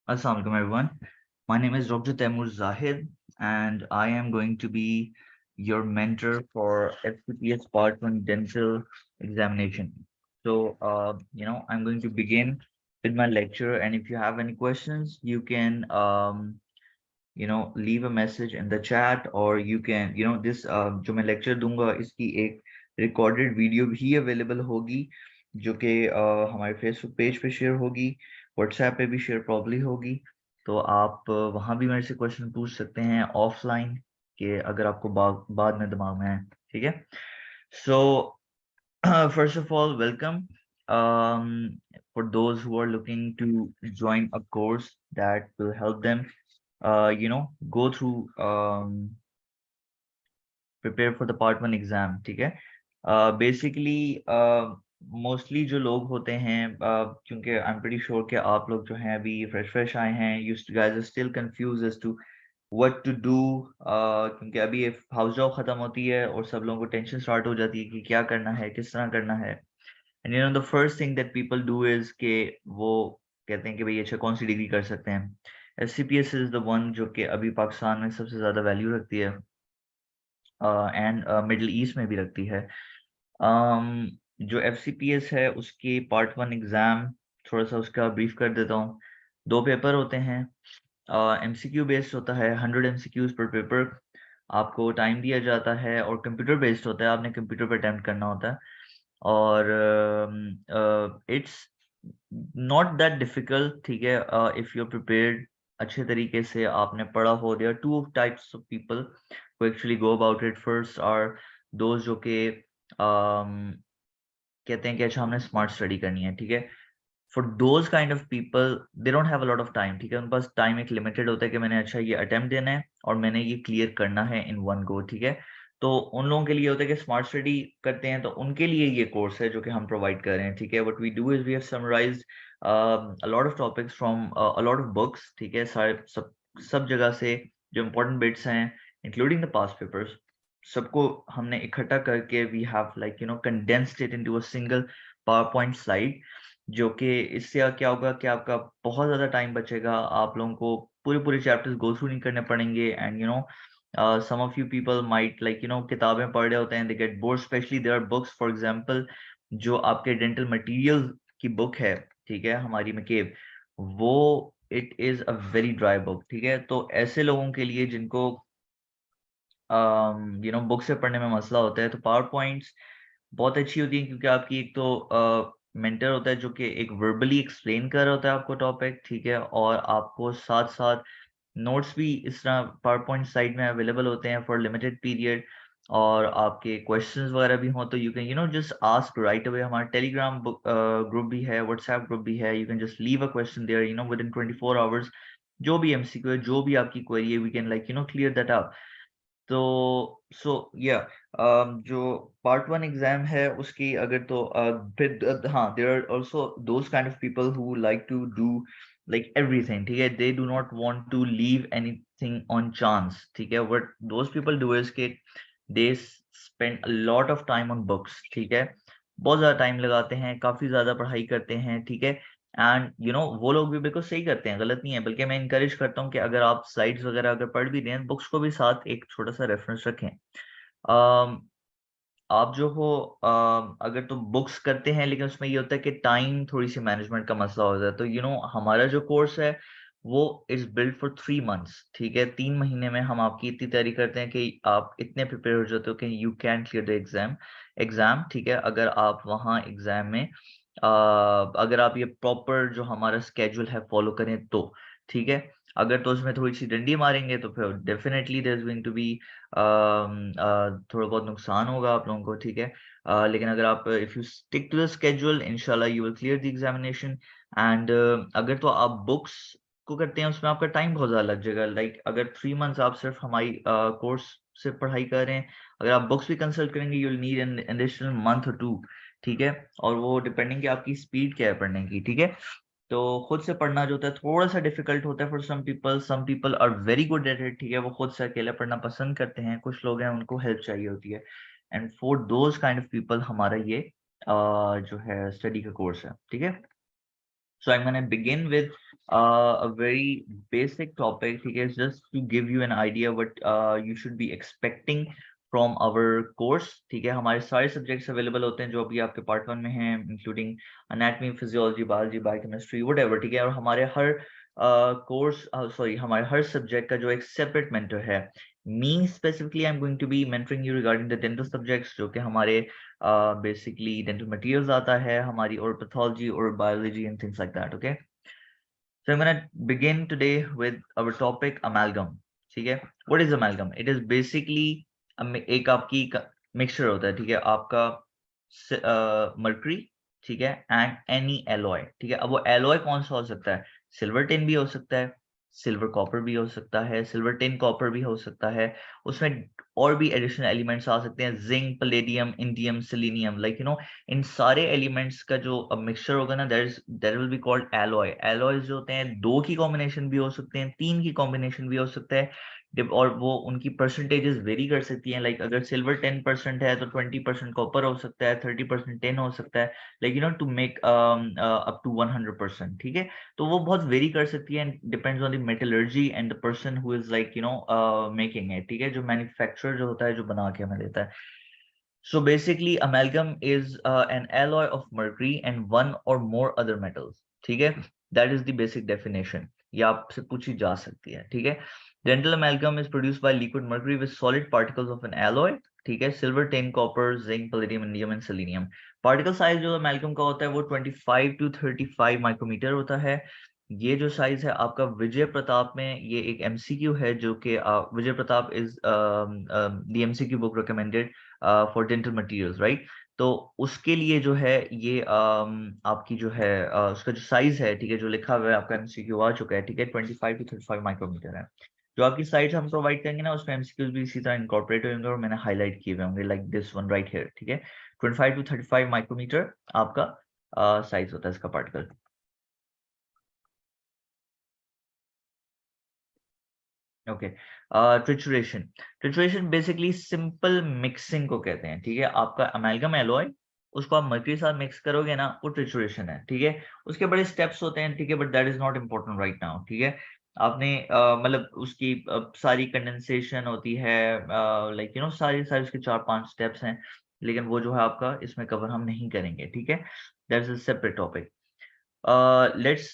Assalamu alaikum everyone. My name is Dr. Taimur Zahid and I am going to be your mentor for FCPS Part 1 dental examination. I'm going to begin with my lecture, and if you have any questions, you can leave a message in the chat, or you can this जो मैं lecture दूंगा इसकी एक recorded video भी available होगी जो कि हमारे Facebook page पे share होगी, WhatsApp पे भी share probably होगी। तो आप वहाँ भी मेरे से क्वेश्चन पूछ सकते हैं ऑफलाइन, कि अगर आपको बाद में दिमाग में है। ठीक है। सो first of all, welcome. For those who are looking to join a course that will help them go through prepare for the part 1 exam. ठीक है। बेसिकली मोस्टली जो लोग होते हैं, क्योंकि आई एम प्रीटी श्योर कि आप लोग जो हैं अभी फ्रेश आए हैं, you guys are still confuse as to what to do, क्योंकि अभी हाउस जॉब खत्म होती है और सब लोगों को टेंशन स्टार्ट हो जाती है कि क्या करना है, किस तरह करना है। And the first thing that people do is के वो कहते हैं कि भाई अच्छा कौन सी डिग्री कर सकते हैं। SCPS इज द वन जो कि अभी पाकिस्तान में सबसे ज़्यादा वैल्यू रखती है, एंड मिडल ईस्ट में भी रखती है। जो FCPS है उसकी पार्ट 1 एग्ज़ाम, थोड़ा सा उसका ब्रीफ कर देता हूँ। 2 पेपर होते हैं, MCQ बेस्ड होता है, 100 MCQs पर पेपर। आपको टाइम दिया जाता है, और कंप्यूटर बेस्ड होता है, आपने कंप्यूटर पर अटेम्प्ट करना होता है। और इट्स नॉट दैट डिफिकल्ट। ठीक है, इफ यू आर प्रिपेयर्ड, अच्छे तरीके से आपने पढ़ा हो। There are two types of people who actually go about it. First are those जो कि कहते हैं कि अच्छा हमने स्मार्ट स्टडी करनी है। ठीक है। For those kind of people, they don't have a lot of time. ठीक है, उनके पास टाइम एक लिमिटेड होता है कि मैंने अच्छा ये अटेम्प्ट देना है और मैंने ये क्लियर करना है इन वन गो। ठीक है। तो उन लोगों के लिए होता है कि स्मार्ट स्टडी करते हैं, तो उनके लिए ये कोर्स है जो कि हम प्रोवाइड कर रहे हैं। ठीक है। What we do is we have summarised a lot of topics from a lot of books. ठीक है। सारे सब जगह से जो इम्पोर्टेंट बिट्स हैं, इंक्लूडिंग द पास्ट पेपर्स, सबको हमने इकट्ठा करके we have condensed it into a single PowerPoint slide, जो कि इससे क्या होगा कि आपका बहुत ज़्यादा टाइम बचेगा। आप लोगों को पूरे पूरे चैप्टर्स गो थ्रू नहीं करने पड़ेंगे। And some of you people might किताबें पढ़ रहे होते हैं, they get bored, specially there are books for example जो आपके डेंटल मटेरियल की बुक है। ठीक है, हमारी मकेब, वो it is a very dry book. ठीक है। तो ऐसे लोगों के लिए जिनको बुक से पढ़ने में मसला होता है, तो पावर पॉइंट्स बहुत अच्छी होती है, क्योंकि आपकी एक तो मेंटर होता है जो कि एक वर्बली एक्सप्लेन कर रहा होता है आपको टॉपिक। ठीक है। और आपको साथ साथ नोट्स भी इस तरह पावर पॉइंट साइट में अवेलेबल होते हैं फॉर लिमिटेड पीरियड। और आपके क्वेश्चंस वगैरह भी हों तो you can just ask right away. हमारा टेलीग्राम ग्रुप भी है, व्हाट्सएप ग्रुप भी है। You can just leave a question there within 24 hours. जो भी MCQ है, जो भी आपकी क्वेरी है, we can clear that up. तो सो या जो पार्ट 1 एग्जाम है उसकी अगर तो फिर हाँ, there are also those kind of people who like to do like everything. ठीक है, they do not want to leave anything on chance. ठीक है, what those people do is के they spend a lot of time on books. ठीक है, बहुत ज्यादा time लगाते हैं, काफी ज्यादा पढ़ाई करते हैं। ठीक है। एंड वो लोग भी बिल्कुल सही करते हैं, गलत नहीं है, बल्कि मैं इनकरेज करता हूँ कि अगर आप स्लाइड्स वगैरह अगर पढ़ भी रहे हैं, बुक्स को भी साथ एक छोटा सा रेफरेंस रखें। आप जो हो अगर तो बुक्स करते हैं, लेकिन उसमें ये होता है कि टाइम थोड़ी सी मैनेजमेंट का मसला होता है। तो हमारा जो कोर्स है वो इज बिल्ड फॉर 3 मंथ्स। ठीक है, 3 महीने में हम आपकी इतनी तैयारी करते हैं कि आप इतने प्रिपेयर हो जाते हो कि you can clear the exam. ठीक है, अगर आप वहाँ एग्जाम में अगर आप ये प्रॉपर जो हमारा स्केड्यूल है फॉलो करें तो। ठीक है, अगर तो उसमें थोड़ी सी डंडी मारेंगे तो फिर definitely there is going to be थोड़ा बहुत नुकसान होगा आप लोगों को। ठीक है। लेकिन अगर आप if you stick to the schedule, इंशाल्लाह you will clear the examination. And अगर तो आप बुक्स को करते हैं, उसमें आपका टाइम बहुत ज़्यादा लग जाएगा। अगर 3 मंथ्स आप सिर्फ हमारी कोर्स से पढ़ाई कर रहे हैं, अगर आप बुक्स भी कंसल्ट करेंगे, you will need an additional month और 2। ठीक है, और वो डिपेंडिंग कि आपकी स्पीड क्या है पढ़ने की। ठीक है। तो खुद से पढ़ना जो होता है थोड़ा सा डिफिकल्ट होता है for some people are very good at it. ठीक है, वो खुद से अकेले पढ़ना पसंद करते हैं। कुछ लोग हैं उनको हेल्प चाहिए होती है। And for those kind of people हमारा ये जो है स्टडी का कोर्स है। ठीक है। So I'm going to begin with a very basic topic, ठीक है, just to give you an idea what you should be expecting from our course. ठीक है, हमारे सारे subjects available होते हैं जो अभी आपके part 1 में हैं, including anatomy, physiology, biology, biochemistry, whatever. ठीक है, और हमारे हर हमारे हर subject का जो एक separate mentor है. Me specifically, I'm going to be mentoring you regarding the dental subjects, जो कि हमारे basically dental materials आता है, हमारी और pathology और biology and things like that. Okay, so I'm gonna begin today with our topic amalgam. ठीक है, what is amalgam? It is basically एक आपकी mixture होता है, ठीक है, आपका mercury, ठीक है, and any alloy. ठीक है, अब वो alloy कौन सा हो सकता है? सिल्वर टिन भी हो सकता है, सिल्वर कॉपर भी हो सकता है, सिल्वर टिन कॉपर भी हो सकता है, उसमें और भी एडिशनल एलिमेंट्स आ सकते हैं, zinc, palladium, indium, selenium, like you know, इन सारे एलिमेंट्स का जो मिक्सचर होगा ना, that will be called alloy. Alloys जो होते हैं 2 की कॉम्बिनेशन भी हो सकते हैं, 3 की कॉम्बिनेशन भी हो सकता है, और वो उनकी परसेंटेजेस वेरी कर सकती हैं. लाइक अगर सिल्वर 10% है तो 20% कॉपर हो सकता है, 30% टिन हो सकता है, like you know, to make up to 100%. ठीक है, तो वो बहुत वेरी कर सकती है, depends on the metallurgy and the person who is like you no making it. ठीक है, जो मैन्युफैक्चरर जो होता है, जो बना के हमें देता है. So basically, amalgam is an alloy of mercury and one or more other metals. ठीक है, that is the basic definition. ये आपसे पूछी जा सकती है. ठीक है, dental amalgam is produced by liquid mercury with solid particles of an alloy. ठीक है, silver, tin, copper, zinc, palladium, indium and selenium. Particle size जो अमेल्गम का होता है वो 25 to 35 माइक्रोमीटर होता है. ये जो साइज है आपका विजय प्रताप में, ये एक एमसीक्यू है जो कि Vijay Pratap is the MCQ book recommended for dental materials, right. तो उसके लिए जो है ये आपकी जो है उसका जो साइज है, ठीक है, जो लिखा हुआ है आपका एमसीक्यू आ चुका है. ठीक है, 25 to 35 माइक्रोमीटर है. जो आपकी साइट्स हम प्रोवाइड करेंगे ना, उसमें एमसीक्यूज भी इसी तरह इनकॉर्पोरेट होंगे और मैंने हाईलाइट किए हुए होंगे, like this one right here. ठीक है, 25 to 35 माइक्रोमीटर आपका साइज होता है इसका particle. Okay, trituration. Trituration basically simple mixing को कहते हैं. ठीक है, आपका अमेल्गम एलॉय, उसको आप मर्क्यूरी साथ मिक्स करोगे ना, वो ट्रिचुरेशन है. ठीक है, उसके बड़े स्टेप्स होते हैं. ठीक है, but that is not important right now. ठीक है, आपने मतलब उसकी सारी कंडेंसेशन होती है, लाइक यू नो, सारी सारी उसके 4-5 स्टेप्स हैं, लेकिन वो जो है आपका इसमें कवर हम नहीं करेंगे. ठीक है, that is a separate topic. Let's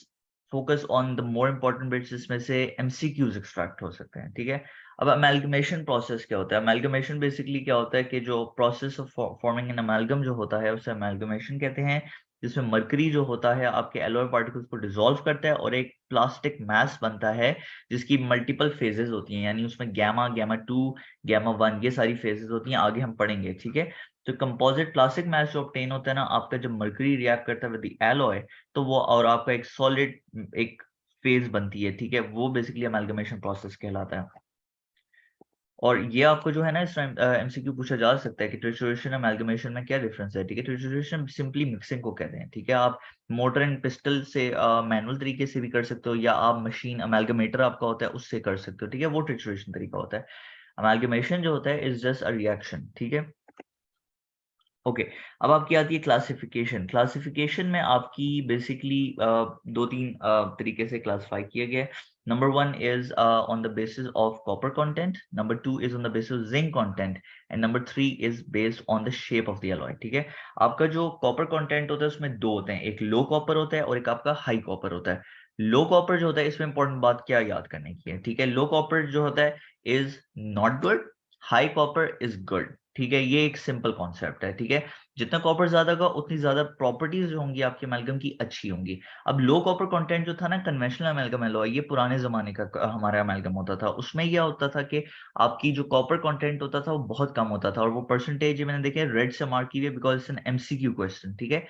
focus on the more important bits, जिसमें से एमसीक्यूज एक्सट्रैक्ट हो सकते हैं. ठीक है, अब अमेल्गमेशन प्रोसेस क्या होता है? अमेल्गमेशन बेसिकली क्या होता है कि जो प्रोसेस ऑफ फॉर्मिंग एन अमेल्गम जो होता है उसे अमेल्गमेशन कहते हैं, जिसमें मरकरी जो होता है आपके एलॉय पार्टिकल्स को डिसॉल्व करता है और एक प्लास्टिक मैस बनता है जिसकी मल्टीपल फेजेस होती हैं, यानी उसमें गामा, गामा 2, गामा 1, ये सारी फेजेस होती हैं, आगे हम पढ़ेंगे. ठीक है, तो कंपोजिट प्लास्टिक मैस जो ऑब्टेन होता है ना आपका, जब मरकरी रिएक्ट करता है विद द एलॉय, तो वो और आपका एक सॉलिड एक फेज बनती है. ठीक है, वो बेसिकली अमेल्गमेशन प्रोसेस कहलाता है. और ये आपको जो है ना इस टाइम एमसीक्यू पूछा जा सकता है कि ट्रिचुरेशन अमेल्गमेशन में क्या डिफरेंस है. ठीक है, ट्रिचुरेशन सिंपली मिक्सिंग को कहते हैं. ठीक है, आप मोटर एंड पिस्टल से मैनुअल तरीके से भी कर सकते हो, या आप मशीन अमेल्गमेटर आपका होता है उससे कर सकते हो. ठीक है, वो ट्रिचुरेशन तरीका होता है. अमेल्गमेशन जो होता है इज जस्ट अ रिएक्शन. ठीक है, ओके, अब आपकी आती है क्लासिफिकेशन. क्लासिफिकेशन में आपकी बेसिकली 2-3 तरीके से क्लासिफाई किया गया है. Number 1 is on the basis of copper content, number 2 is on the basis of zinc content, and number 3 is based on the shape of the alloy. ठीक है, आपका जो कॉपर कंटेंट होता है उसमें 2 होते हैं, एक लो कॉपर होता है और एक आपका हाई कॉपर होता है. लो कॉपर जो होता है, इसमें इंपॉर्टेंट बात क्या याद करने की है. ठीक है, लो कॉपर जो होता है is not good, high copper is good. ठीक है, ये एक सिंपल कॉन्सेप्ट है. ठीक है, जितना कॉपर ज्यादा होगा उतनी ज्यादा प्रॉपर्टीज जो होंगी आपके अमेल्गम की अच्छी होंगी. अब लो कॉपर कंटेंट जो था ना, कन्वेंशनल अमेल्गम एलॉय, ये पुराने जमाने का हमारा अमेल्गम होता था. उसमें यह होता था कि आपकी जो कॉपर कंटेंट होता था वो बहुत कम होता था, और वो परसेंटेज मैंने देखे रेड से मार्क की हुई है because it's an MCQ question. ठीक है,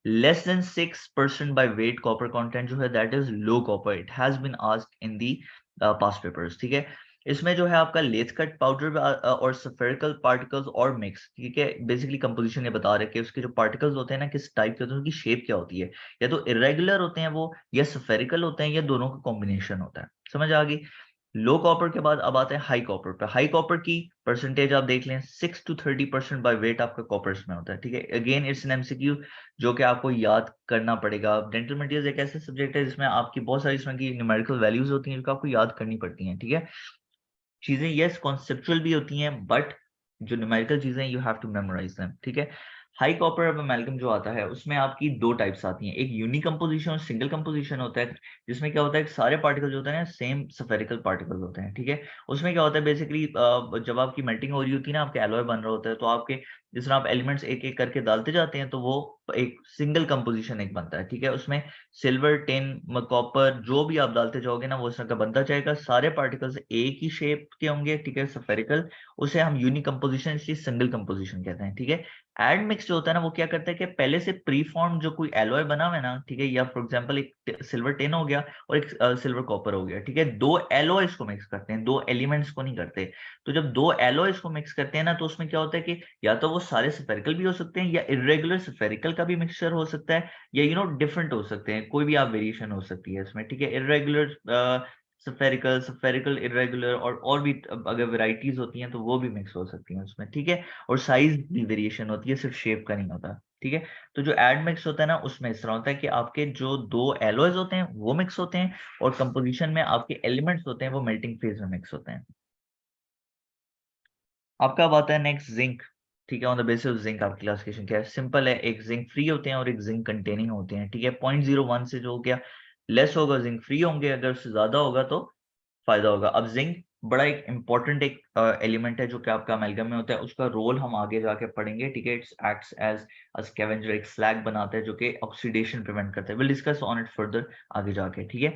less than 6% by weight copper content जो है that is low copper. It has been asked in the past papers. ठीक है, इसमें जो है आपका लेथ कट पाउडर और स्फेरिकल पार्टिकल्स और मिक्स. ठीक है, बेसिकली कंपोजिशन ये बता रहे हैं कि उसके जो पार्टिकल्स होते हैं ना किस टाइप के होते हैं, उनकी शेप क्या होती है, या तो इरेगुलर होते हैं वो, या स्फेरिकल होते हैं, या दोनों का कॉम्बिनेशन होता है. समझ आ गई? लो कॉपर के बाद अब आते हैं हाई कॉपर पे। हाई कॉपर की परसेंटेज आप देख लें 6 to 30% बाय वेट आपका कॉपर्स में होता है, ठीक है। अगेन इट्स एन एमसीक्यू जो कि आपको याद करना पड़ेगा। डेंटल मटेरियल्स एक ऐसा सब्जेक्ट है जिसमें आपकी बहुत सारी इसमें की न्यूमेरिकल वैल्यूज होती हैं जो आपको याद करनी पड़ती हैं, ठीक है। चीजें यस कॉन्सेप्चुअल भी होती हैं, बट जो न्यूमेरिकल चीजें you have to memorise them, ठीक है। हाई कॉपर अमेल्गम जो आता है उसमें आपकी दो टाइप्स आती हैं, एक यूनिक कंपोजिशन और सिंगल कंपोजिशन होता है, जिसमें क्या होता है कि सारे पार्टिकल जो होते हैं ना सेम स्फेरिकल पार्टिकल्स होते हैं, ठीक है। उसमें क्या होता है बेसिकली जब आपकी मेल्टिंग हो रही होती है ना, आपके एलॉय बन रहा होता है, तो आपके जिस तरह आप एलिमेंट्स एक एक करके डालते जाते हैं तो वो एक सिंगल कंपोजिशन एक बनता है, ठीक है। उसमें सिल्वर, टिन, कॉपर जो भी आप डालते जाओगे ना वो इस तरह का बनता जाएगा, सारे पार्टिकल्स एक ही शेप के होंगे, ठीक है, स्फेरिकल। उसे हम यूनिक कंपोजिशन इसलिए सिंगल कंपोजिशन कहते हैं, ठीक है। एड मिक्स जो होता है ना वो क्या करता है कि पहले से प्री फॉर्म जो कोई एलॉय बना हुआ है ना, ठीक है, या फॉर एग्जांपल एक सिल्वर टिन हो गया और एक सिल्वर कॉपर हो गया, ठीक है, दो एलॉयज को मिक्स करते हैं, दो एलिमेंट्स को नहीं करते। तो जब दो एलॉयज को मिक्स करते हैं ना तो उसमें क्या होता है कि या तो वो सारे स्फेरिकल भी हो सकते हैं या इरेगुलर स्फेरिकल का भी मिक्सचर हो सकता है, या डिफरेंट हो सकते हैं, कोई भी आप वेरिएशन हो सकती है इसमें, ठीक है। इरेगुलर स्फेरिकल, स्फेरिकल इरेगुलर, और भी अगर वैरायटीज होती हैं तो वो भी मिक्स हो सकती हैं उसमें, ठीक है। और साइज भी वेरिएशन होती है, सिर्फ शेप का नहीं होता, ठीक है। तो जो एड मिक्स होता है ना उसमें इस तरह होता है कि आपके जो दो एलॉयज होते हैं वो मिक्स होते हैं, और कंपोजिशन में आपके एलिमेंट्स होते हैं वो मेल्टिंग फेज में मिक्स होते हैं। आपका अब आता है नेक्स्ट जिंक, ठीक है। On the basis of zinc आपकी क्लासिफिकेशन क्या है, सिंपल है, एक जिंक फ्री होते हैं और एक जिंक कंटेनिंग होते हैं, ठीक है। 0.01 से जो हो गया लेस होगा जिंक फ्री होंगे, अगर उससे ज्यादा होगा तो फायदा होगा। अब जिंक बड़ा एक इंपॉर्टेंट एक एलिमेंट है जो कि आपका अमेल्गम में होता है, उसका रोल हम आगे जाके पढ़ेंगे, ठीक है। It's acts as a scavenger, एक स्लैग बनाता है जो कि ऑक्सीडेशन प्रिवेंट करता है। Will discuss on it further आगे जाके, ठीक है।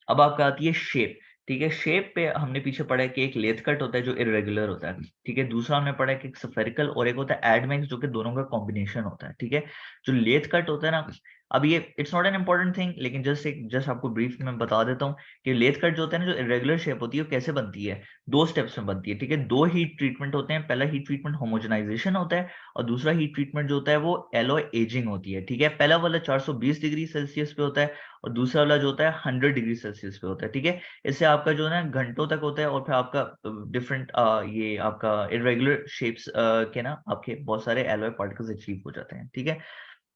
अब आपका आती है शेप, ठीक है। शेप पे हमने पीछे पढ़ा है कि एक लेथ कट होता है जो इरेगुलर होता है, ठीक है। दूसरा हमने पढ़ा है कि एक स्फेरिकल और एक होता है एडमेक्स जो कि दोनों का कॉम्बिनेशन होता है, ठीक है। जो लेथ कट होता है ना, अब ये it's not an important thing, लेकिन जस्ट आपको ब्रीफ में बता देता हूँ कि लेथ कट जो होता है ना, जो इरेगुलर शेप होती है वो कैसे बनती है, दो स्टेप्स में बनती है, ठीक है। दो हीट ट्रीटमेंट होते हैं, पहला हीट ट्रीटमेंट होमोजेनाइजेशन होता है, और दूसरा हीट ट्रीटमेंट जो होता है वो एलॉय एजिंग होती है, ठीक है। पहला वाला 420 डिग्री सेल्सियस पे होता है और दूसरा वाला जो होता है 100 डिग्री सेल्सियस पे होता है, ठीक है। इससे आपका जो है ना घंटों तक होता है, और फिर आपका डिफरेंट ये आपका इरेगुलर शेप्स के ना आपके बहुत सारे एलॉय पार्टिकल्स अचीव हो जाते हैं, ठीक है।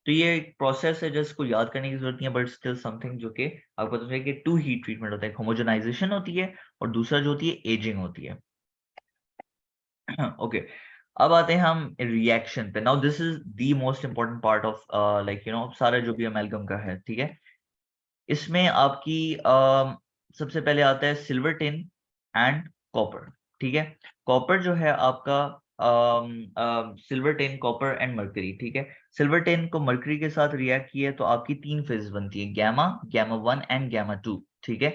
तो ये एक प्रोसेस है जिसको याद करने की जरूरत नहीं है, बट स्टिल समथिंग जो कि आपको पता चले कि टू हीट ट्रीटमेंट होता है, होमोजेनाइजेशन होती है और दूसरा जो होती है एजिंग होती है। ओके, अब आते हैं हम रिएक्शन पे। Now this is the most important part of like सारा जो भी अमेल्गम का है, ठीक है। इसमें आपकी सबसे पहले आता है सिल्वर टिन एंड कॉपर, ठीक है। कॉपर जो है आपका silver tin, copper and mercury, ठीक है। सिल्वर टिन को मरकरी के साथ रिएक्ट किया तो आपकी तीन फेज बनती है, गैमा, गैमा 1 एंड गैमा 2, ठीक है।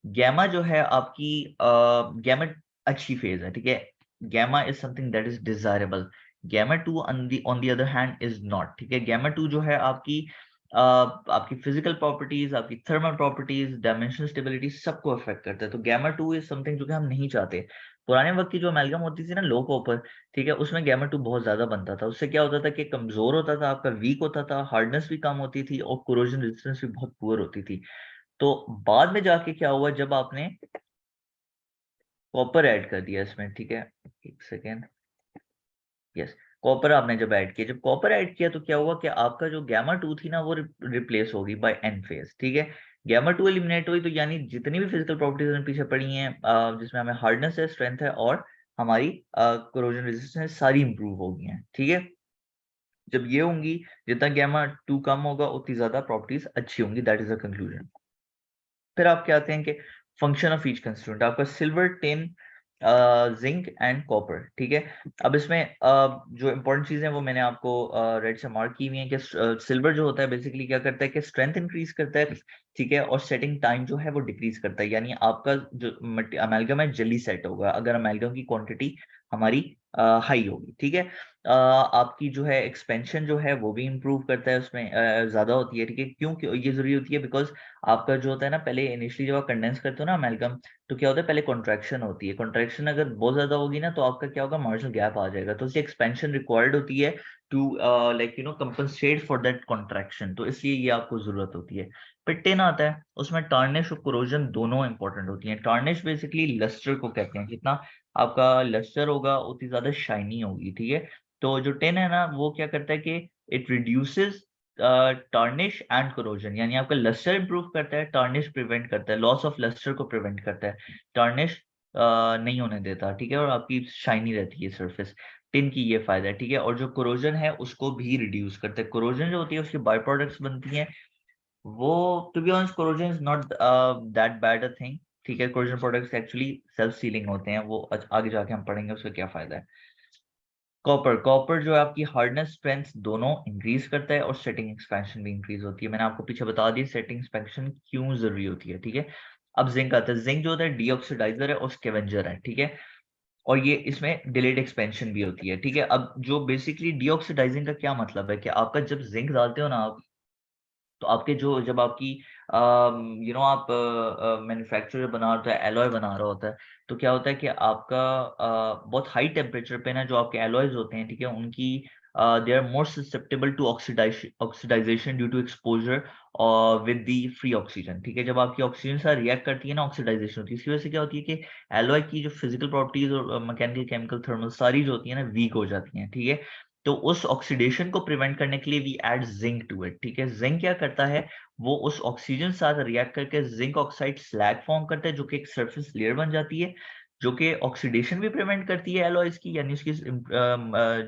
गैमा जो है आपकी गैमा अच्छी फेज है, ठीक है। Gamma is something that is desirable. Gamma 2 on the other hand is not, ठीक है। गैमा 2 जो है आपकी आपकी फिजिकल प्रॉपर्टीज, आपकी थर्मल प्रॉपर्टीज, डायमेंशनल स्टेबिलिटी सबको अफेक्ट करता है। तो गैमा 2 इज समथिंग जो कि हम नहीं चाहते। पुराने वक्त की जो अमेल्गम होती थी ना लो कॉपर, ठीक है, उसमें गैमा 2 बहुत ज्यादा बनता था। उससे क्या होता था कि कमजोर होता था, आपका वीक होता था, हार्डनेस भी कम होती थी और कोरोजन रेजिस्टेंस भी बहुत पुअर होती थी। तो बाद में जाके क्या हुआ जब आपने कॉपर ऐड कर दिया इसमें, ठीक है, एक सेकेंड, यस, कॉपर आपने जब ऐड किया, जब कॉपर ऐड किया तो क्या हुआ कि आपका जो गैमा 2 थी ना वो रिप्लेस होगी बाय एन फेज, ठीक है। गैमा 2 एलिमिनेट हुई तो यानी जितनी भी फिजिकल प्रॉपर्टीज हमें पीछे पड़ी हैं, जिसमें हमें हार्डनेस है, स्ट्रेंथ है और हमारी कोरोजन रेजिस्टेंस सारी इंप्रूव हो गई हैं, ठीक है। जब ये होंगी, जितना गैमा 2 कम होगा उतनी ज्यादा प्रॉपर्टीज अच्छी होंगी, दैट इज द कंक्लूजन। फिर आप क्या आते हैं कि फंक्शन ऑफ ईच कंस्टिट्यूएंट, आपका silver, tin, zinc and copper, ठीक है। अब इसमें जो इंपॉर्टेंट चीजें हैं वो मैंने आपको रेड से मार्क की हुई है कि सिल्वर जो होता है बेसिकली क्या करता है कि स्ट्रेंथ इंक्रीज करता है, ठीक है, और सेटिंग टाइम जो है वो डिक्रीज करता है, यानी आपका जो अमेल्गम है जल्दी सेट होगा अगर अमेल्गम की क्वांटिटी हमारी हाई होगी, ठीक है। आपकी जो है एक्सपेंशन जो है वो भी इंप्रूव करता है, उसमें ज्यादा होती है, ठीक है। क्यों ये जरूरी होती है, बिकॉज आपका जो होता है ना पहले इनिशियली जब आप कंडेंस करते हो ना अमेल्गम, तो क्या होता है पहले कॉन्ट्रैक्शन होती है, कॉन्ट्रैक्शन अगर बहुत ज्यादा होगी ना तो आपका क्या होगा, मार्जिनल गैप आ जाएगा, तो उसकी एक्सपेंशन रिक्वायर्ड होती है to like compensate for that contraction, तो इसलिए ये आपको जरूरत होती है। फिर टिन आता है, उसमें टार्निश और कोरोजन दोनों इंपॉर्टेंट होती हैं। टार्निश बेसिकली लस्टर को कहते हैं, जितना आपका लस्टर होगा उतनी ज्यादा शाइनी होगी, ठीक है। तो जो टिन है ना, वो क्या करता है कि it reduces tarnish and corrosion, यानी आपका लस्टर इंप्रूव करता है, टार्निश प्रिवेंट करता है, लॉस ऑफ लस्टर को प्रिवेंट करता है, टार्निश नहीं होने देता, ठीक है, और आपकी शाइनी रहती है सरफेस। टिन की ये फायदा है, ठीक है। और जो कोरोजन है उसको भी रिड्यूस करते हैं। कोरोजन जो होती है उसकी बाय प्रोडक्ट्स बनती हैं, वो to be honest corrosion is not that bad a thing, ठीक है। Corrosion products actually self sealing होते हैं, वो आगे जाके हम पढ़ेंगे उसका क्या फायदा है। कॉपर, कॉपर जो है आपकी हार्डनेस स्ट्रेंथ दोनों इंक्रीज करता है और सेटिंग एक्सपेंशन भी इंक्रीज होती है। मैंने आपको पीछे बता दिया सेटिंग एक्सपेंशन क्यों जरूरी होती है, ठीक है। अब जिंक आता है। जिंक जो होता है डीऑक्सीडाइजर है और स्कैवेंजर है, ठीक है, और ये इसमें डिलेड एक्सपेंशन भी होती है, ठीक है। अब जो बेसिकली डीऑक्सीडाइजिंग का क्या मतलब है कि आपका जब जिंक डालते हो ना आप, तो आपके जो जब आपकी आप मैन्युफैक्चरर बना रहा होता है, एलॉय बना रहा होता है, तो क्या होता है कि आपका बहुत हाई टेम्परेचर पे ना जो आपके एलॉयज होते हैं, ठीक है, उनकी they are more susceptible to oxidisation due to exposure with the free oxygen, ठीक है। जब आपकी ऑक्सीजन से रिएक्ट करती है ना, ऑक्सीडाइजेशन होती है, इसकी वजह से क्या होती है कि एलॉय की जो फिजिकल प्रॉपर्टीज और मैकेनिकल, केमिकल, थर्मल सारी जो होती है ना वीक हो जाती हैं, ठीक है। तो उस ऑक्सीडेशन को प्रिवेंट करने के लिए we add zinc to it, ठीक है। जिंक क्या करता है, वो उस ऑक्सीजन साथ रिएक्ट करके जिंक ऑक्साइड स्लैग फॉर्म करता है, जो कि एक सरफेस लेयर बन जाती है, जो कि ऑक्सीडेशन भी प्रिवेंट करती है एलॉयज की, यानी उसकी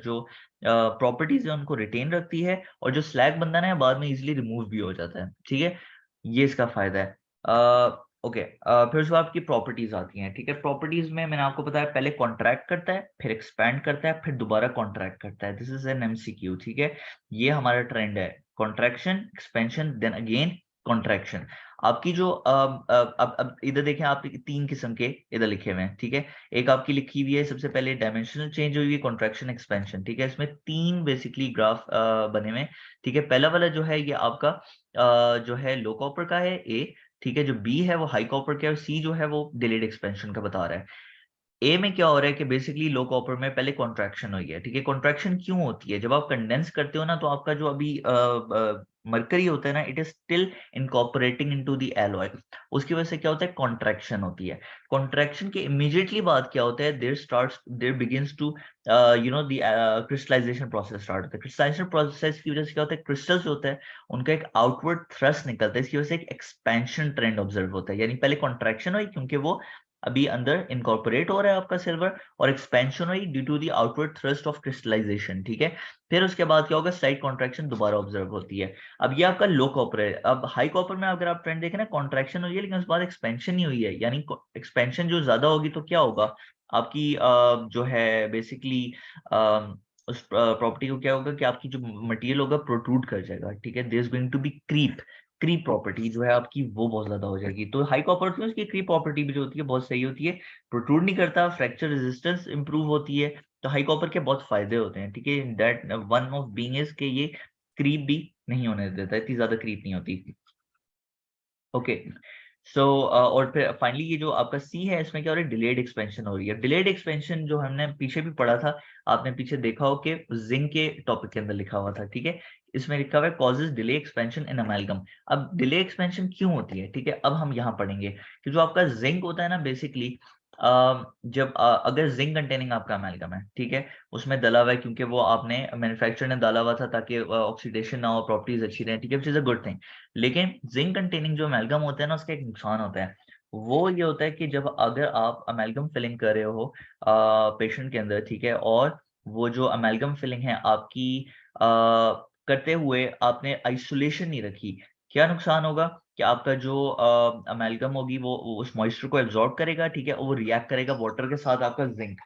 जो प्रॉपर्टीज है उनको रिटेन रखती है, और जो स्लैग बनता है बाद में इजिली रिमूव भी हो जाता है, ठीक है। ये इसका फायदा है। ओके, फिर उसके बाद आपकी प्रॉपर्टीज आती हैं, ठीक है। प्रॉपर्टीज में मैंने आपको बताया पहले कॉन्ट्रैक्ट करता है, फिर एक्सपैंड करता है, फिर दोबारा कॉन्ट्रैक्ट करता है। दिस इज एन एमसीक्यू, ठीक है। ये हमारा ट्रेंड है, contraction, expansion, then again contraction. आपकी जो अब इधर देखें, आप तीन किस्म के इधर लिखे हुए हैं, ठीक है। एक आपकी लिखी हुई है सबसे पहले डायमेंशनल चेंज हुई है, कॉन्ट्रैक्शन, एक्सपेंशन, ठीक है। इसमें तीन बेसिकली ग्राफ बने हुए हैं, ठीक है। पहला वाला जो है ये आपका जो है लो कॉपर का है, ए, ठीक है। जो बी है वो हाई कॉपर का है, और सी जो है वो डिलेड एक्सपेंशन का बता रहा है। ए में क्या हो रहा है कि बेसिकली लो कॉपर में पहले कॉन्ट्रैक्शन हुई है, ठीक है। कॉन्ट्रैक्शन क्यों होती है, जब आप कंडेंस करते हो ना, तो आपका जो अभी मरकरी होता है ना, it is still incorporating into the alloy, उसकी वजह से क्या होता है, कॉन्ट्रैक्शन होती है। कॉन्ट्रैक्शन के इमीडिएटली बाद क्या होता है, there begins to the crystallisation process start होता है। क्रिस्टलाइजेशन प्रोसेस की वजह से क्या होता है, क्रिस्टल्स होता है उनका एक आउटवर्ड थ्रस्ट निकलता है, इसकी वजह से एक एक्सपेंशन ट्रेंड ऑब्जर्व होता है। यानी पहले कॉन्ट्रैक्शन हुई क्योंकि वो अभी अंदर इनकॉर्पोरेट हो रहा है आपका सिल्वर, और एक्सपेंशन हुई due to the outward thrust of crystallisation, ठीक है। फिर उसके बाद क्या होगा, स्लाइड कॉन्ट्रैक्शन दोबारा ऑब्जर्व होती है। अब ये आपका लो कॉपर है। अब हाई कॉपर में अगर आप ट्रेंड देखें ना, कॉन्ट्रैक्शन हुई है लेकिन उसके बाद एक्सपेंशन नहीं हुई है, यानी एक्सपेंशन जो ज्यादा होगी तो क्या होगा, आपकी जो है बेसिकली उस प्रॉपर्टी को क्या होगा कि आपकी जो मटेरियल होगा प्रोट्रूड कर जाएगा, ठीक है। There is going to be creep, creep property जो है आपकी वो बहुत ज्यादा हो जाएगी। तो हाई कॉपर में उसकी क्रीप प्रॉपर्टी भी जो होती है बहुत सही होती है, प्रोट्रूड नहीं करता, फ्रैक्चर रेजिस्टेंस इंप्रूव होती है। तो हाई कॉपर के बहुत फायदे होते हैं, ठीक है। That one of being is के ये क्रीप भी नहीं होने देता, इतनी ज्यादा क्रीप नहीं होती। ओके, सो और फिर फाइनली ये जो आपका सी है, इसमें क्या हो रहा है, डिलेड एक्सपेंशन हो रही है। डिलेड एक्सपेंशन जो हमने पीछे भी पढ़ा था, आपने पीछे देखा हो कि जिंक के टॉपिक के अंदर लिखा हुआ था, ठीक है। इसमें लिखा हुआ है causes delay expansion in amalgam. अब डिले एक्सपेंशन क्यों होती है, ठीक है, अब हम यहाँ पढ़ेंगे कि जो आपका जिंक होता है ना बेसिकली, जब अगर जिंक कंटेनिंग आपका अमेलगम है, ठीक है, उसमें दला हुआ है क्योंकि वो आपने मैन्युफैक्चर ने डाला हुआ था ताकि ऑक्सीडेशन ना हो, प्रॉपर्टीज अच्छी रहे, ठीक है, which is a good thing. लेकिन जिंक कंटेनिंग जो अमेलगम होता है ना, उसका एक नुकसान होता है। वो ये होता है कि जब अगर आप अमेलगम फिलिंग कर रहे हो पेशेंट के अंदर, ठीक है, और वो जो अमेलगम फिलिंग है आपकी करते हुए आपने आइसोलेशन नहीं रखी, क्या नुकसान होगा कि आपका जो अमेलगम होगी वो उस मॉइस्चर को एब्जॉर्ब करेगा, ठीक है, और वो रिएक्ट करेगा वाटर के साथ आपका जिंक,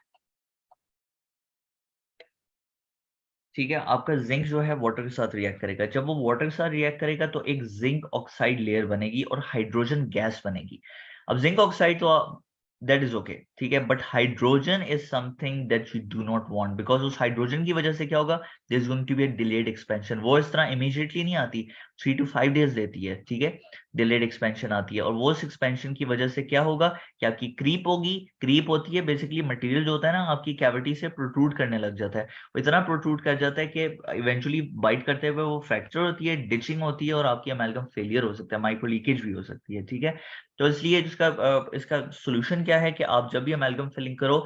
ठीक है। आपका जिंक जो है वाटर के साथ रिएक्ट करेगा, जब वो वाटर के साथ रिएक्ट करेगा तो एक जिंक ऑक्साइड लेयर बनेगी और हाइड्रोजन गैस बनेगी। अब जिंक ऑक्साइड तो दैट इज ओके, ठीक है, but hydrogen is something that you do not want, because उस हाइड्रोजन की वजह से क्या होगा, there is going to be a delayed expansion. वो इस तरह इमीडिएटली नहीं आती, 3 to 5 डेज लेती है, ठीक है, डिलेड एक्सपेंशन आती है। और वो एक्सपेंशन की वजह से क्या होगा कि आपकी क्रीप होगी। क्रीप होती है बेसिकली मटेरियल जो होता है ना आपकी कैविटी से प्रोट्रूड करने लग जाता है, वो इतना प्रोट्रूड कर जाता है कि इवेंचुअली बाइट करते हुए वो फ्रैक्चर होती है, डिचिंग होती है और आपकी अमेलगम फेलियर हो सकता है, माइक्रो लीकेज भी हो सकती है, ठीक है। तो इसलिए इसका सोल्यूशन क्या है कि आप जब भी अमेलगम फिलिंग करो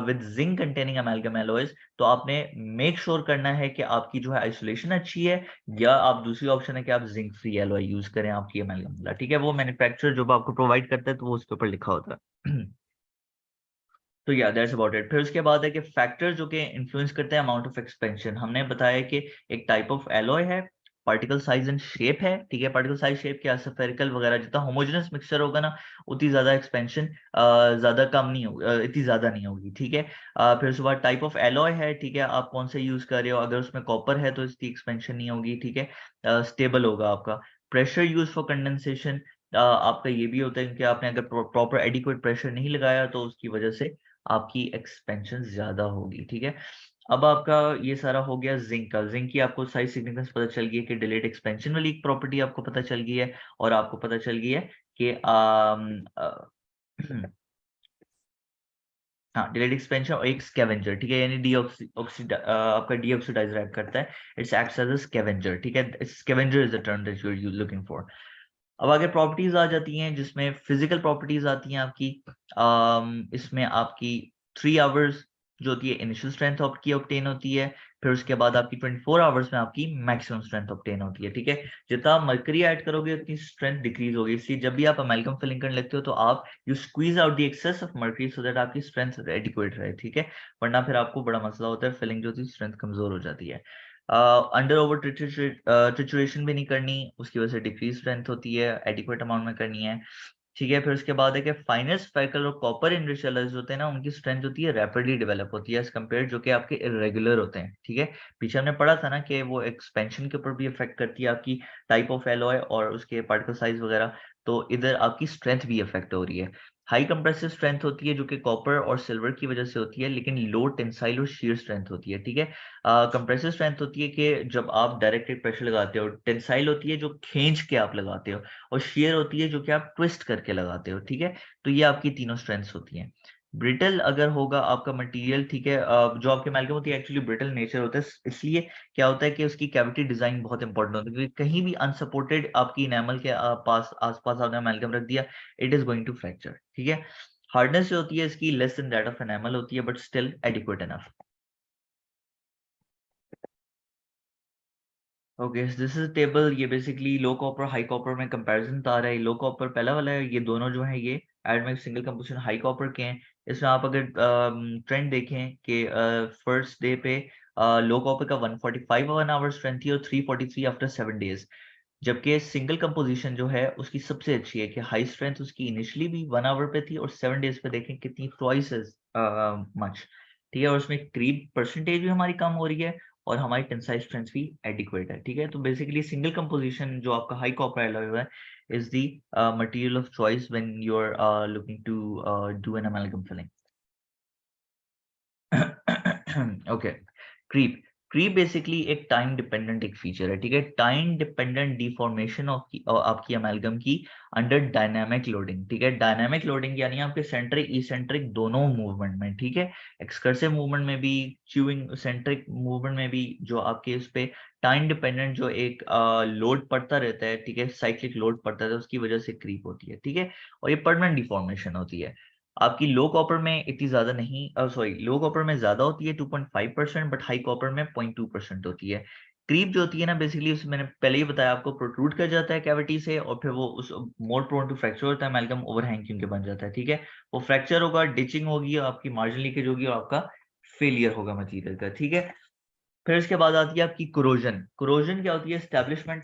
with zinc containing amalgam alloys, तो आपने मेक श्योर करना है कि आपकी जो है आइसोलेशन अच्छी है, या आप दूसरी ऑप्शन है कि आप जिंक फ्री एलॉय यूज करें आपकी अमेलगम वाला, ठीक है। वो मैन्युफैक्चरर जो आपको प्रोवाइड करता है तो वो उसके ऊपर लिखा होता है। तो या दैट्स अबाउट इट। फिर उसके बाद है कि फैक्टर जो कि इन्फ्लुएंस करते हैं अमाउंट ऑफ एक्सपेंशन, हमने बताया कि एक टाइप ऑफ एलॉय है, पार्टिकल साइज एंड शेप है, ठीक है। पार्टिकल साइज शेप क्या, स्फेरिकल वगैरह, जितना होमोजेनस मिक्सचर होगा ना उतनी ज्यादा एक्सपेंशन ज्यादा कम नहीं होगी, इतनी ज्यादा नहीं होगी, ठीक है। फिर उसके बाद टाइप ऑफ एलॉय है, ठीक है, आप कौन से यूज कर रहे हो, अगर उसमें कॉपर है तो इसकी एक्सपेंशन नहीं होगी, ठीक है, स्टेबल होगा आपका। प्रेशर यूज फॉर कंडेंसेशन, आपका ये भी होता है कि आपने अगर प्रॉपर एडिक्वेट प्रेशर नहीं लगाया तो उसकी वजह से आपकी एक्सपेंशन ज्यादा होगी, ठीक है। अब आपका ये सारा हो गया जिंक का। जिंक की आपको साइज सिग्निफिकेंस पता चल गई है कि डिलेट एक्सपेंशन वाली एक प्रॉपर्टी आपको पता चल गई है, और आपको पता चल गई है कि हाँ, डिलेट एक्सपेंशन और एक स्कैवेंजर, ठीक है, यानी आपका डीऑक्सीडाइज रैप करता है, it's acts as a scavenger, ठीक है। Scavenger is the term that you are looking for. अब आगे प्रॉपर्टीज आ जाती हैं जिसमें फिजिकल प्रॉपर्टीज आती हैं आपकी। इसमें आपकी 3 आवर्स जो होती है इनिशियल स्ट्रेंथ आपकी ऑब्टेन होती है, फिर उसके बाद आपकी 24 आवर्स में आपकी मैक्सिमम स्ट्रेंथ ऑब्टेन होती है, ठीक है। जितना आप मर्करी ऐड करोगे उतनी स्ट्रेंथ डिक्रीज होगी, इसलिए जब भी आप अमेलगम फिलिंग करने लगते हो तो आप you squeeze out the excess of mercury so that आपकी स्ट्रेंथ एडिक्वेट रहे, ठीक है। वरना फिर आपको बड़ा मसला होता है, फिलिंग जो होती है स्ट्रेंथ कमजोर हो जाती है। अंडर ओवर ट्रिचुरेशन भी नहीं करनी, उसकी वजह से डिक्रीज स्ट्रेंथ होती है, एडिक्वेट अमाउंट में करनी है, ठीक है। फिर उसके बाद है कि फाइनस स्पाइकल और कॉपर इनरिच एलॉयज होते हैं ना, उनकी स्ट्रेंथ होती है रैपिडली डेवलप होती है एज कम्पेयर जो कि आपके इरेगुलर होते हैं, ठीक है। पीछे हमने पढ़ा था ना कि वो एक्सपेंशन के ऊपर भी इफेक्ट करती है आपकी टाइप ऑफ एलॉय और उसके पार्टिकल साइज वगैरह, तो इधर आपकी स्ट्रेंथ भी इफेक्ट हो रही है। हाई कंप्रेसिव स्ट्रेंथ होती है जो कि कॉपर और सिल्वर की वजह से होती है, लेकिन लो टेंसाइल और शीयर स्ट्रेंथ होती है, ठीक है। कंप्रेसिव स्ट्रेंथ होती है कि जब आप डायरेक्ट प्रेशर लगाते हो, टेंसाइल होती है जो खींच के आप लगाते हो, और शेयर होती है जो कि आप ट्विस्ट करके लगाते हो, ठीक है। तो ये आपकी तीनों स्ट्रेंथ्स होती हैं। ब्रिटल अगर होगा आपका मटेरियल, ठीक है, जो आपके अमेल्गम होती है एक्चुअली ब्रिटल नेचर होता है, इसलिए क्या होता है कि उसकी कैविटी डिजाइन बहुत इंपॉर्टेंट होता है, क्योंकि कहीं भी अनसपोर्टेड आपकी इनेमल के पास आसपास आपने अमेल्गम रख दिया, it is going to fracture, ठीक है। हार्डनेस जो होती है इसकी less than that of enamel होती है, but still adequate enough. Okay, this is table, ये basically low copper high copper में कंपैरिजन बता रहा है। लो कॉपर पहला वाला है, ये दोनों जो है ये एडमेक सिंगल कंपोजिशन हाई कॉपर के हैं। इसमें आप अगर ट्रेंड देखें कि फर्स्ट डे पे लो कॉपर का 145 वन आवर स्ट्रेंथ थी और 343 आफ्टर 7 डेज, जबकि सिंगल कंपोजिशन जो है उसकी सबसे अच्छी है कि हाई स्ट्रेंथ उसकी इनिशियली भी 1 आवर पे थी और 7 डेज पे देखें कितनी ट्वाइस मच, ठीक है। और उसमें क्रीप परसेंटेज भी हमारी कम हो रही है और हमारी टेंसाइल स्ट्रेंथ भी एडिक्वेट है, ठीक है। तो बेसिकली सिंगल कंपोजिशन जो आपका हाई कॉपर एलॉय है is the material of choice when you are looking to do an amalgam filling. Okay, creep. Creep basically एक टाइम डिपेंडेंट एक फीचर है, ठीक है। टाइम डिपेंडेंट डिफॉर्मेशन ऑफ आपकी अमेल्गम की अंडर डायनामिक लोडिंग, ठीक है। डायनामिक लोडिंग यानी आपके सेंट्रिक इसेंट्रिक दोनों मूवमेंट में, ठीक है, एक्सकर्सिव मूवमेंट में भी, च्यूइंग सेंट्रिक मूवमेंट में भी, जो आपके उस पे टाइम डिपेंडेंट जो एक लोड पड़ता रहता है, ठीक है, साइक्लिक लोड पड़ता है, उसकी वजह से क्रीप होती है, ठीक है। और ये परमानेंट डिफॉर्मेशन होती है। आपकी लो कॉपर में इतनी ज्यादा नहीं, सॉरी, लो कॉपर में ज्यादा होती है 2.5%, बट हाई कॉपर में 0.2% होती है। क्रीप जो होती है ना बेसिकली, उस मैंने पहले ही बताया आपको, प्रोट्रूड कर जाता है कैविटी से और फिर वो उस मोर प्रोन टू फ्रैक्चर होता है, अमेल्गम ओवरहैंग क्योंकि बन जाता है, ठीक है। वो फ्रैक्चर होगा, डिचिंग होगी, आपकी मार्जिन लीकेज होगी और आपका फेलियर होगा मटीरियल का, ठीक है। फिर इसके बाद आती है आपकी कोरोजन। कोरोजन क्या होती है, एस्टेब्लिशमेंट।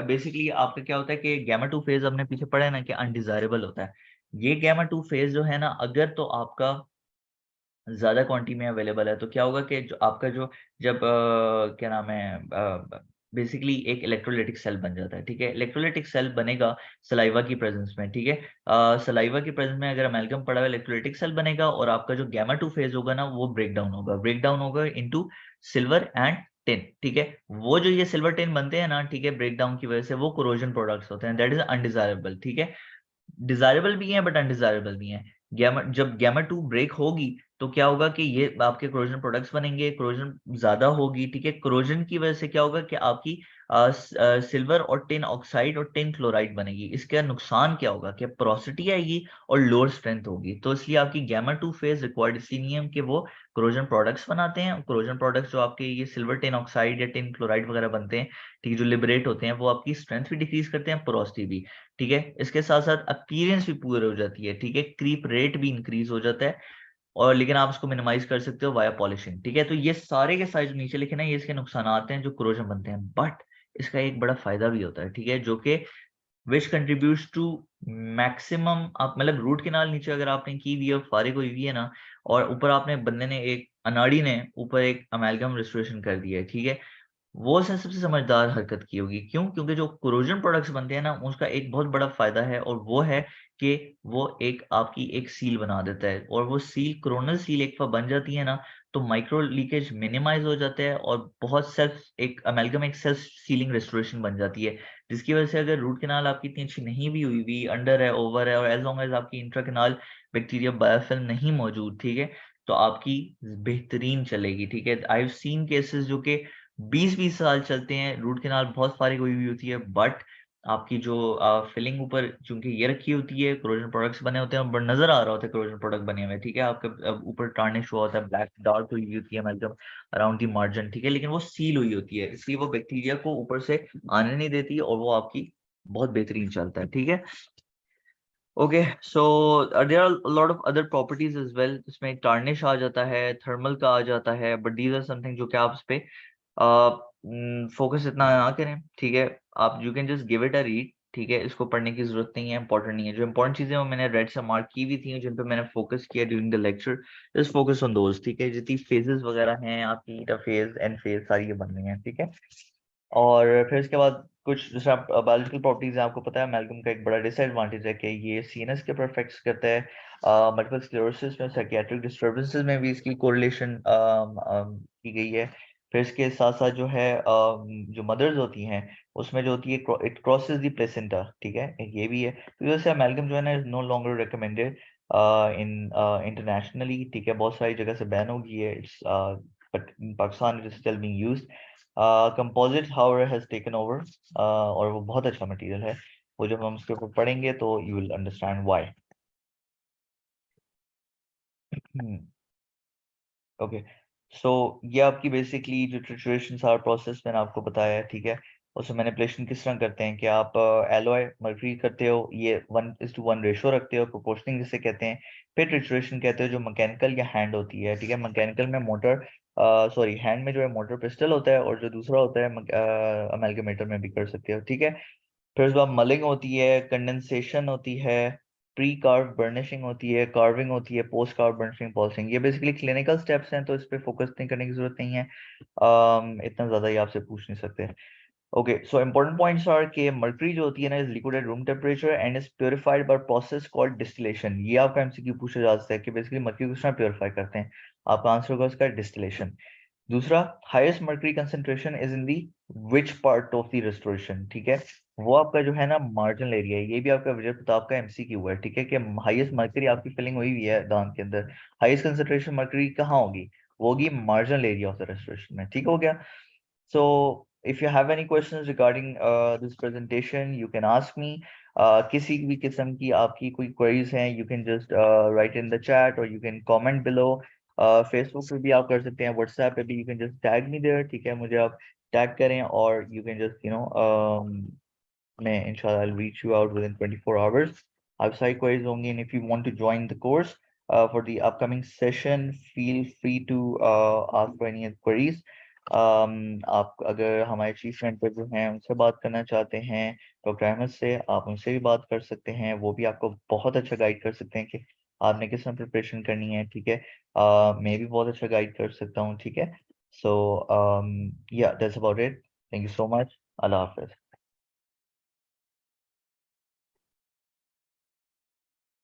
बेसिकली आपका क्या होता है कि गामा 2 फेज हमने पीछे पढ़ा है ना कि अनडिजायरेबल होता है। ये गामा 2 फेज जो है ना, अगर तो आपका ज्यादा क्वांटिटी में अवेलेबल है तो क्या होगा कि जो आपका जो जब क्या नाम है, बेसिकली एक इलेक्ट्रोलाइटिक सेल बन जाता है, ठीक है। इलेक्ट्रोलाइटिक सेल बनेगा सलाइवा की प्रेजेंस में, ठीक है। सलाइवा की प्रेजेंस में अगर अमेल्गम पड़ा हुआ इलेक्ट्रोलाइटिक सेल बनेगा और आपका जो गामा 2 फेज होगा ना वो ब्रेक डाउन होगा इनटू सिल्वर एंड टिन, ठीक है। वो जो ये सिल्वर टिन बनते हैं ना, ठीक है, ब्रेक डाउन की वजह से, वो कोरोजन प्रोडक्ट्स होते हैं, दैट इज अनडिजायरेबल, ठीक है। डिजायरेबल भी है बट अनडिजायरेबल भी है। जब गैमा 2 ब्रेक होगी तो क्या होगा कि ये आपके क्रोजन प्रोडक्ट्स बनेंगे, क्रोजन ज्यादा होगी, ठीक है। क्रोजन की वजह से क्या होगा कि आपकी सिल्वर और टिन ऑक्साइड और टिन क्लोराइड बनेगी। इसका नुकसान क्या होगा कि पोरोसिटी आएगी और लोअर स्ट्रेंथ होगी। तो इसलिए आपकी गैमा 2 फेज रिक्वायर्ड इसलिए नहीं है कि वो क्रोजन प्रोडक्ट्स बनाते हैं। क्रोजन प्रोडक्ट्स जो आपके ये सिल्वर टिन ऑक्साइड या टिन क्लोराइड वगैरह बनते हैं, ठीक है, जो लिबरेट होते हैं, वो आपकी स्ट्रेंथ भी डिक्रीज करते हैं, पोरोसिटी भी, ठीक है। इसके साथ साथ अपीयरेंस भी पूरी हो जाती है, ठीक है, क्रीप रेट भी इंक्रीज हो जाता है। और लेकिन आप उसको मिनिमाइज कर सकते हो वाया पॉलिशिंग, ठीक है। तो ये सारे के सारे जो नीचे लिखे ना, ये इसके नुकसान हैं जो क्रोजन बनते हैं, बट इसका एक बड़ा फायदा भी होता है, ठीक है, जो कि विच कंट्रीब्यूट्स टू मैक्सिमम। आप मतलब रूट केनाल नीचे अगर आपने की हुई है, फारिग हुई हुई है ना, और ऊपर आपने बंदे ने एक अनाड़ी ने ऊपर एक अमेलगम रेस्टोरेशन कर दिया है, ठीक है, वो उसने सबसे समझदार हरकत की होगी। क्यों? क्योंकि जो कोरोजन प्रोडक्ट्स बनते हैं ना, उसका एक बहुत बड़ा फायदा है, और वो है कि वो एक आपकी एक सील बना देता है, और वो सील कोरोनल सील एक बार बन जाती है ना, तो माइक्रो लीकेज मिनिमाइज हो जाता है, और बहुत सेल्फ एक अमेलगम एक सेल्फ सीलिंग रेस्टोरेशन बन जाती है, जिसकी वजह से अगर रूट कैनाल आपकी इतनी अच्छी नहीं भी हुई हुई, अंडर है, ओवर है, और एज लॉन्ग एज आपकी इंट्रा कैनाल बैक्टीरिया बायोफिल्म नहीं मौजूद, ठीक है, तो आपकी बेहतरीन चलेगी, ठीक है। आई हैव सीन केसेस जो कि 20-20 साल चलते हैं, रूट कैनाल बहुत फारिग हुई हुई होती है, बट आपकी जो फिलिंग ऊपर चूंकि ये रखी होती है, क्रोजन प्रोडक्ट्स बने होते हैं, और नजर आ रहा होता है क्रोजन प्रोडक्ट बने हुए, ठीक है, आपके ऊपर टार्निश हुआ होता है, ब्लैक डार्क हुई हुई होती है मतलब अराउंड दी मार्जिन, ठीक है, लेकिन वो सील हुई होती है, इसलिए वो बैक्टीरिया को ऊपर से आने नहीं देती, और वो आपकी बहुत बेहतरीन चलता है, ठीक है। Okay, so there are lot of other properties as well, इसमें टार्निश आ जाता है, थर्मल का आ जाता है, बट दीज आर समथिंग जो कि आप इस पे फोकस इतना ना करें, ठीक है। आप you can just give it a read, ठीक है, इसको पढ़ने की जरूरत नहीं है, इंपॉर्टेंट नहीं है। जो इंपॉर्टेंट चीजें वो मैंने रेड से मार्क की हुई थी, जिन पे मैंने फोकस किया during the lecture, just focus on those, ठीक है। जितनी फेजेस वगैरह हैं आपकी, इंटरफेज एंड फेज, सारी ये बननी है, ठीक है। और फिर इसके बाद कुछ जैसे बायोलॉजिकल प्रॉपर्टीज हैं, आपको पता है अमेलगम का एक बड़ा डिसएडवांटेज है कि ये सीएनएस के ऊपर इफेक्ट्स करता है, मल्टीपल स्क्लेरोसिस में, साइकियाट्रिक डिस्टर्बेंसेस में भी इसकी कोरिलेशन की गई है। फिर इसके साथ साथ जो है जो मदर्स होती हैं, उसमें जो होती है इट क्रॉसेस द प्लेसेंटा, ठीक है, एक ये भी है। तो जैसे अमेलगम जो है ना is no longer recommended in internationally, ठीक है, बहुत सारी जगह से बैन हो गई है, it's but in Pakistan it is still being used. Composite हाउर has taken over, और वो बहुत अच्छा मटेरियल है, वो जब हम उसके ऊपर पढ़ेंगे तो you will understand why. Okay, so ये आपकी बेसिकली जो ट्रिचुरेशन सारा प्रोसेस मैंने आपको बताया है, ठीक है। उसमें मैनिपुलेशन किस तरह करते हैं कि आप एलॉय मर्करी करते हो, ये 1:1 रेशो रखते हो, प्रोपोर्शनिंग जिसे कहते हैं। फिर ट्रिचुरेशन कहते हो जो मैकेनिकल या हैंड होती है, ठीक है। मैकेनिकल में मोटर, सॉरी हैंड में जो है मोटर पिस्टल होता है, और जो दूसरा होता है अमेलगमेटर में भी कर सकते हो, ठीक है। फिर उसके बाद मलिंग होती है, कंडेंसेशन होती है, प्री कार्व बर्निशिंग होती है, कार्विंग होती है, पोस्ट कार्व बर्निशिंग, पॉलिशिंग। ये बेसिकली क्लिनिकल स्टेप्स हैं, तो इस पे फोकस नहीं करने की जरूरत नहीं है, इतना ज्यादा ही आपसे पूछ नहीं सकते। Okay, so important points are कि मर्करी जो होती है ना is liquid at room temperature and is purified by process called distillation. ये आपका एमसीक्यू पूछा जा सकता है कि बेसिकली मर्करी को किस तरह प्योरीफाई करते हैं। आपका आंसर होगा उसका डिस्टिलेशन। दूसरा, highest mercury concentration is in the which part of the restoration, ठीक है, वो आपका जो है ना मार्जिनल एरिया है। ये भी आपका विजय प्रताप का एमसीक्यू है, ठीक है, कि हाईएस्ट मर्करी आपकी फिलिंग हुई हुई है दांत के अंदर, हाईएस्ट कंसेंट्रेशन मर्करी कहाँ होगी? वो होगी marginal area of the restoration में, ठीक हो गया। So if you have any questions regarding this presentation, you can ask me. किसी भी किस्म की आपकी कोई queries हैं, you can just write in the chat or you can comment below. Facebook पे भी आप कर सकते हैं, WhatsApp पे भी you can just tag me there, ठीक है, मुझे आप tag करें, और you can just मैं inshallah I'll reach you out within 24 hours. आप सारी queries होंगी, and if you want to join the course for the upcoming session, feel free to ask for any queries. आप अगर हमारे chief mentor जो हैं उनसे बात करना चाहते हैं, डॉक्टर अहमद से, आप उनसे भी बात कर सकते हैं, वो भी आपको बहुत अच्छा गाइड कर सकते हैं कि आपने किस तरह प्रिपरेशन करनी है, ठीक है। मैं भी बहुत अच्छा गाइड कर सकता हूँ, ठीक है। सो या that's about it, thank you so much, Allah Hafiz.